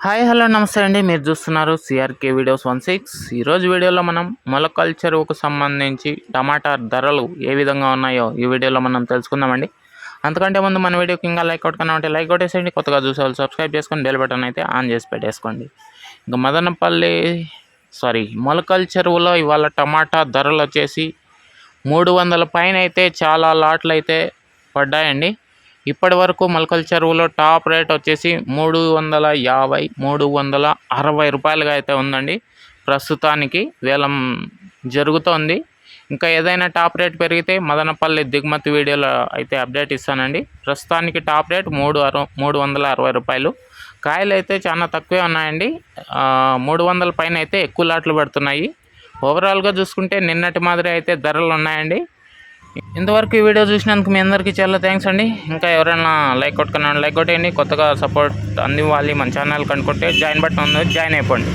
Hi hello నమస్తే అండి. మీరు చూస్తున్నారు సిఆర్కే వీడియోస్ 16. ఈరోజు వీడియోలో మనం మొలకల చెరువుకు సంబంధించి టమాటా ధరలు ఏ విధంగా ఉన్నాయో ఈ వీడియోలో మనం తెలుసుకుందామండి. అంతకంటే ముందు మన వీడియోకి ఇంకా లైక్ కొట్టుకున్నా ఉంటే లైక్ కొట్టేసేయండి. కొత్తగా చూసే వాళ్ళు సబ్స్క్రైబ్ చేసుకొని బెల్ బటన్ అయితే ఆన్ చేసి పెట్టేసుకోండి. ఇంకా మొలకల చెరువులో ఇవాళ టమాటా ధరలు వచ్చేసి 300 పైన అయితే చాలా లాట్లు అయితే పడ్డాయండి. ఇప్పటి వరకు మొలకల చెరువులో టాప్ రేట్ వచ్చేసి 350 360 రూపాయలుగా అయితే ఉందండి. ప్రస్తుతానికి వేలం జరుగుతోంది. ఇంకా ఏదైనా టాప్ రేట్ పెరిగితే మదనపల్లి దిగుమతి వీడియోలో అయితే అప్డేట్ ఇస్తానండి. ప్రస్తుతానికి టాప్ రేట్ 360 రూపాయలు. కాయలు అయితే చాలా తక్కువే ఉన్నాయండి. 300 పైన అయితే ఎక్కువ లాట్లు పడుతున్నాయి. ఓవరాల్గా చూసుకుంటే నిన్నటి మాదిరి అయితే ధరలు ఉన్నాయండి. ఇంతవరకు ఈ వీడియో చూసినందుకు మీ అందరికీ చాలా థ్యాంక్స్ అండి. ఇంకా ఎవరైనా లైక్ కొట్టుకున్నాను లైక్ కొట్టేయండి. కొత్తగా సపోర్ట్ అందివ్వాలి మన ఛానల్ కనుక్కుంటే జాయిన్ బటన్ ఉంది, జాయిన్ అయిపోండి.